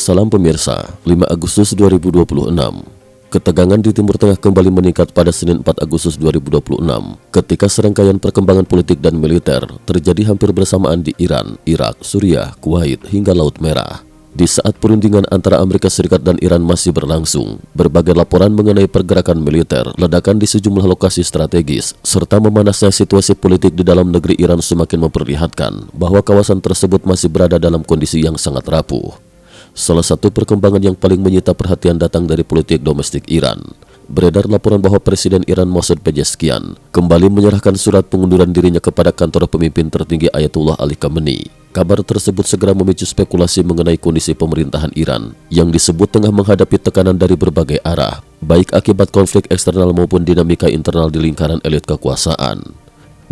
Salam pemirsa, 5 Agustus 2026. Ketegangan di Timur Tengah kembali meningkat pada Senin 4 Agustus 2026 ketika serangkaian perkembangan politik dan militer terjadi hampir bersamaan di Iran, Irak, Suriah, Kuwait, hingga Laut Merah. Di saat perundingan antara Amerika Serikat dan Iran masih berlangsung, berbagai laporan mengenai pergerakan militer, ledakan di sejumlah lokasi strategis, serta memanasnya situasi politik di dalam negeri Iran semakin memperlihatkan bahwa kawasan tersebut masih berada dalam kondisi yang sangat rapuh. Salah satu perkembangan yang paling menyita perhatian datang dari politik domestik Iran. Beredar laporan bahwa Presiden Iran Mossad Pezeshkian kembali menyerahkan surat pengunduran dirinya kepada kantor pemimpin tertinggi Ayatullah Ali Khamenei. Kabar tersebut segera memicu spekulasi mengenai kondisi pemerintahan Iran yang disebut tengah menghadapi tekanan dari berbagai arah, baik akibat konflik eksternal maupun dinamika internal di lingkaran elit kekuasaan.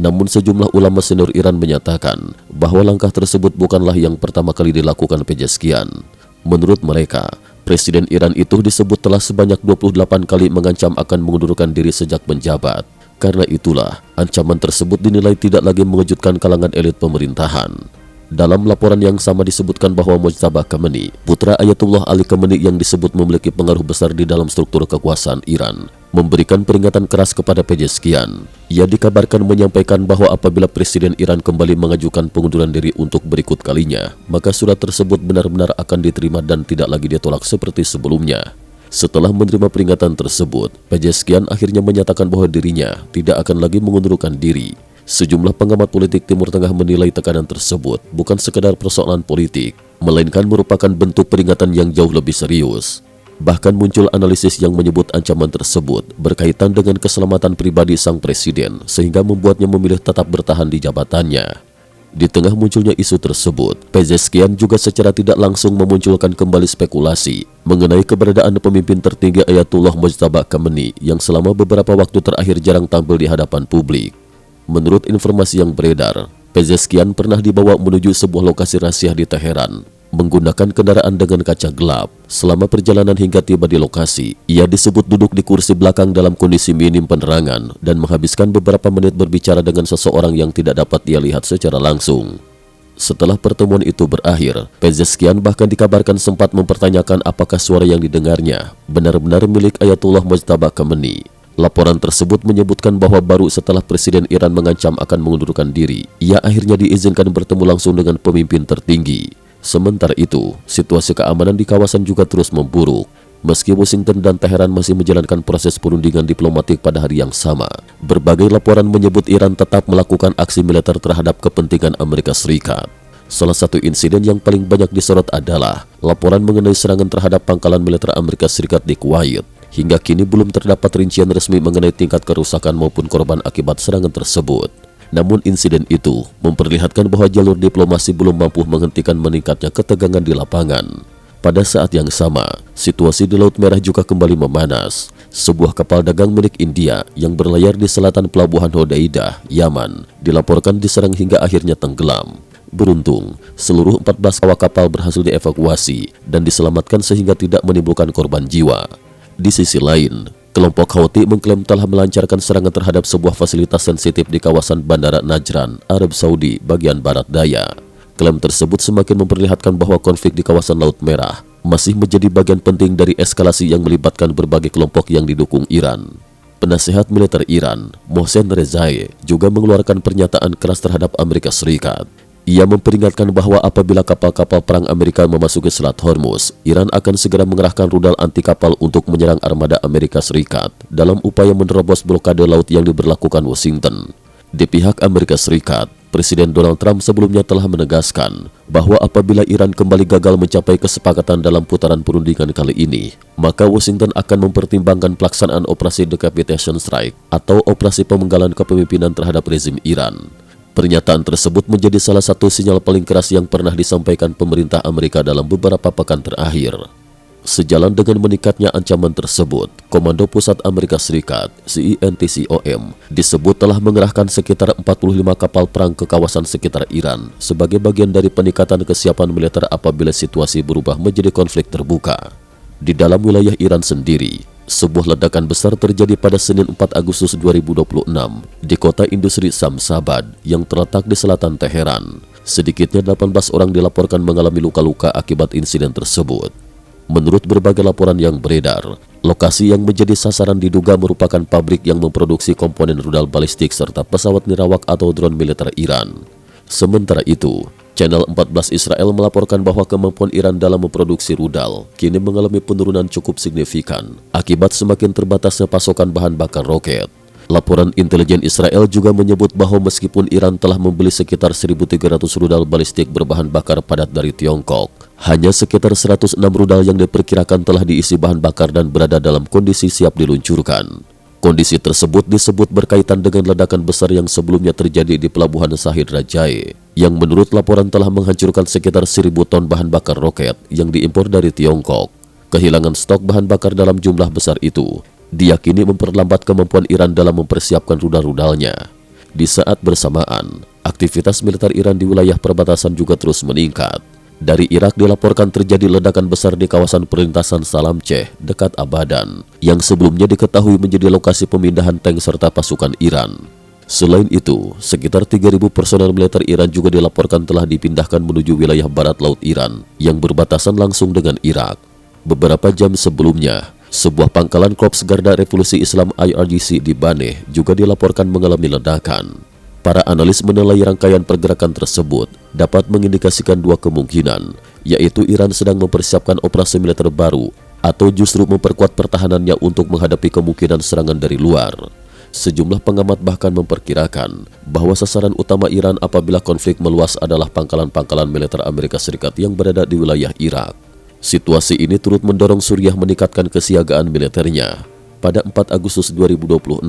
Namun sejumlah ulama senior Iran menyatakan bahwa langkah tersebut bukanlah yang pertama kali dilakukan Pezeshkian. Menurut mereka, Presiden Iran itu disebut telah sebanyak 28 kali mengancam akan mengundurkan diri sejak menjabat. Karena itulah, ancaman tersebut dinilai tidak lagi mengejutkan kalangan elit pemerintahan. Dalam laporan yang sama disebutkan bahwa Mojtaba Khamenei, putra Ayatullah Ali Khamenei yang disebut memiliki pengaruh besar di dalam struktur kekuasaan Iran, memberikan peringatan keras kepada Pezeshkian. Ia dikabarkan menyampaikan bahwa apabila Presiden Iran kembali mengajukan pengunduran diri untuk berikut kalinya, maka surat tersebut benar-benar akan diterima dan tidak lagi ditolak seperti sebelumnya. Setelah menerima peringatan tersebut, Pezeshkian akhirnya menyatakan bahwa dirinya tidak akan lagi mengundurkan diri. Sejumlah pengamat politik Timur Tengah menilai tekanan tersebut bukan sekedar persoalan politik, melainkan merupakan bentuk peringatan yang jauh lebih serius. Bahkan muncul analisis yang menyebut ancaman tersebut berkaitan dengan keselamatan pribadi sang presiden sehingga membuatnya memilih tetap bertahan di jabatannya. Di tengah munculnya isu tersebut, Pezeshkian juga secara tidak langsung memunculkan kembali spekulasi mengenai keberadaan pemimpin tertinggi Ayatullah Mojtaba Khamenei yang selama beberapa waktu terakhir jarang tampil di hadapan publik. Menurut informasi yang beredar, Pezeshkian pernah dibawa menuju sebuah lokasi rahasia di Teheran menggunakan kendaraan dengan kaca gelap. Selama perjalanan hingga tiba di lokasi, ia disebut duduk di kursi belakang dalam kondisi minim penerangan dan menghabiskan beberapa menit berbicara dengan seseorang yang tidak dapat dia lihat secara langsung. Setelah pertemuan itu berakhir, Pezeshkian bahkan dikabarkan sempat mempertanyakan apakah suara yang didengarnya benar-benar milik Ayatullah Mojtaba Khamenei. Laporan tersebut menyebutkan bahwa baru setelah Presiden Iran mengancam akan mengundurkan diri, ia akhirnya diizinkan bertemu langsung dengan pemimpin tertinggi. Sementara itu, situasi keamanan di kawasan juga terus memburuk. Meski Washington dan Teheran masih menjalankan proses perundingan diplomatik pada hari yang sama, berbagai laporan menyebut Iran tetap melakukan aksi militer terhadap kepentingan Amerika Serikat. Salah satu insiden yang paling banyak disorot adalah laporan mengenai serangan terhadap pangkalan militer Amerika Serikat di Kuwait. Hingga kini belum terdapat rincian resmi mengenai tingkat kerusakan maupun korban akibat serangan tersebut. Namun insiden itu memperlihatkan bahwa jalur diplomasi belum mampu menghentikan meningkatnya ketegangan di lapangan. Pada saat yang sama, situasi di Laut Merah juga kembali memanas. Sebuah kapal dagang milik India yang berlayar di selatan pelabuhan Hodeidah, Yaman, dilaporkan diserang hingga akhirnya tenggelam. Beruntung, seluruh 14 awak kapal berhasil dievakuasi dan diselamatkan sehingga tidak menimbulkan korban jiwa. Di sisi lain, kelompok Houthi mengklaim telah melancarkan serangan terhadap sebuah fasilitas sensitif di kawasan Bandara Najran, Arab Saudi, bagian barat daya. Klaim tersebut semakin memperlihatkan bahwa konflik di kawasan Laut Merah masih menjadi bagian penting dari eskalasi yang melibatkan berbagai kelompok yang didukung Iran. Penasehat militer Iran, Mohsen Rezaei, juga mengeluarkan pernyataan keras terhadap Amerika Serikat. Ia memperingatkan bahwa apabila kapal-kapal perang Amerika memasuki Selat Hormuz, Iran akan segera mengerahkan rudal anti kapal untuk menyerang armada Amerika Serikat dalam upaya menerobos blokade laut yang diberlakukan Washington. Di pihak Amerika Serikat, Presiden Donald Trump sebelumnya telah menegaskan bahwa apabila Iran kembali gagal mencapai kesepakatan dalam putaran perundingan kali ini, maka Washington akan mempertimbangkan pelaksanaan operasi decapitation strike atau operasi pemenggalan kepemimpinan terhadap rezim Iran. Pernyataan tersebut menjadi salah satu sinyal paling keras yang pernah disampaikan pemerintah Amerika dalam beberapa pekan terakhir. Sejalan dengan meningkatnya ancaman tersebut, Komando Pusat Amerika Serikat (CENTCOM) disebut telah mengerahkan sekitar 45 kapal perang ke kawasan sekitar Iran sebagai bagian dari peningkatan kesiapan militer apabila situasi berubah menjadi konflik terbuka. Di dalam wilayah Iran sendiri, sebuah ledakan besar terjadi pada Senin 4 Agustus 2026 di kota industri Samsabad yang terletak di selatan Teheran. Sedikitnya 18 orang dilaporkan mengalami luka-luka akibat insiden tersebut. Menurut berbagai laporan yang beredar, lokasi yang menjadi sasaran diduga merupakan pabrik yang memproduksi komponen rudal balistik serta pesawat nirawak atau drone militer Iran. Sementara itu, Channel 14 Israel melaporkan bahwa kemampuan Iran dalam memproduksi rudal kini mengalami penurunan cukup signifikan akibat semakin terbatasnya pasokan bahan bakar roket. Laporan intelijen Israel juga menyebut bahwa meskipun Iran telah membeli sekitar 1.300 rudal balistik berbahan bakar padat dari Tiongkok, hanya sekitar 106 rudal yang diperkirakan telah diisi bahan bakar dan berada dalam kondisi siap diluncurkan. Kondisi tersebut disebut berkaitan dengan ledakan besar yang sebelumnya terjadi di Pelabuhan Shahid Rajae, yang menurut laporan telah menghancurkan sekitar 1.000 ton bahan bakar roket yang diimpor dari Tiongkok. Kehilangan stok bahan bakar dalam jumlah besar itu diyakini memperlambat kemampuan Iran dalam mempersiapkan rudal-rudalnya. Di saat bersamaan, aktivitas militer Iran di wilayah perbatasan juga terus meningkat. Dari Irak dilaporkan terjadi ledakan besar di kawasan perlintasan Salamceh dekat Abadan, yang sebelumnya diketahui menjadi lokasi pemindahan tank serta pasukan Iran. Selain itu, sekitar 3.000 personel militer Iran juga dilaporkan telah dipindahkan menuju wilayah barat laut Iran yang berbatasan langsung dengan Irak. Beberapa jam sebelumnya, sebuah pangkalan Korps Garda Revolusi Islam IRGC di Baneh juga dilaporkan mengalami ledakan. Para analis menilai rangkaian pergerakan tersebut dapat mengindikasikan dua kemungkinan, yaitu Iran sedang mempersiapkan operasi militer baru atau justru memperkuat pertahanannya untuk menghadapi kemungkinan serangan dari luar. Sejumlah pengamat bahkan memperkirakan bahwa sasaran utama Iran apabila konflik meluas adalah pangkalan-pangkalan militer Amerika Serikat yang berada di wilayah Irak. Situasi ini turut mendorong Suriah meningkatkan kesiagaan militernya. Pada 4 Agustus 2026,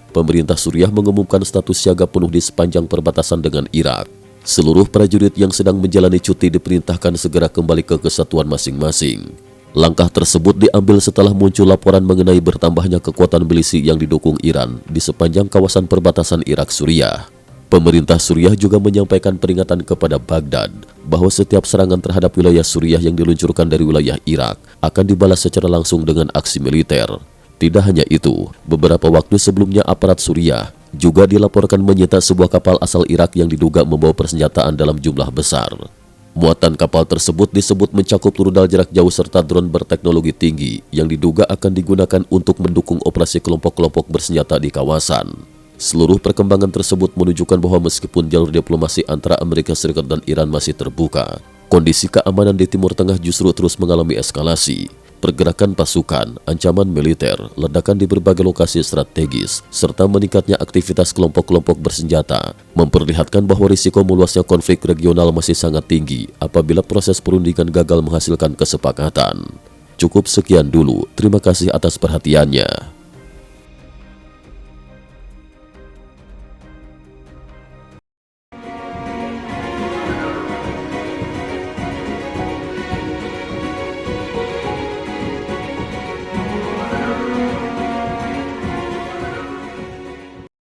pemerintah Suriah mengumumkan status siaga penuh di sepanjang perbatasan dengan Irak. Seluruh prajurit yang sedang menjalani cuti diperintahkan segera kembali ke kesatuan masing-masing. Langkah tersebut diambil setelah muncul laporan mengenai bertambahnya kekuatan milisi yang didukung Iran di sepanjang kawasan perbatasan Irak-Suriah. Pemerintah Suriah juga menyampaikan peringatan kepada Baghdad bahwa setiap serangan terhadap wilayah Suriah yang diluncurkan dari wilayah Irak akan dibalas secara langsung dengan aksi militer. Tidak hanya itu, beberapa waktu sebelumnya aparat Suriah juga dilaporkan menyita sebuah kapal asal Irak yang diduga membawa persenjataan dalam jumlah besar. Muatan kapal tersebut disebut mencakup rudal jarak jauh serta drone berteknologi tinggi yang diduga akan digunakan untuk mendukung operasi kelompok-kelompok bersenjata di kawasan. Seluruh perkembangan tersebut menunjukkan bahwa meskipun jalur diplomasi antara Amerika Serikat dan Iran masih terbuka, kondisi keamanan di Timur Tengah justru terus mengalami eskalasi. Pergerakan pasukan, ancaman militer, ledakan di berbagai lokasi strategis, serta meningkatnya aktivitas kelompok-kelompok bersenjata memperlihatkan bahwa risiko meluasnya konflik regional masih sangat tinggi apabila proses perundingan gagal menghasilkan kesepakatan. Cukup sekian dulu, terima kasih atas perhatiannya.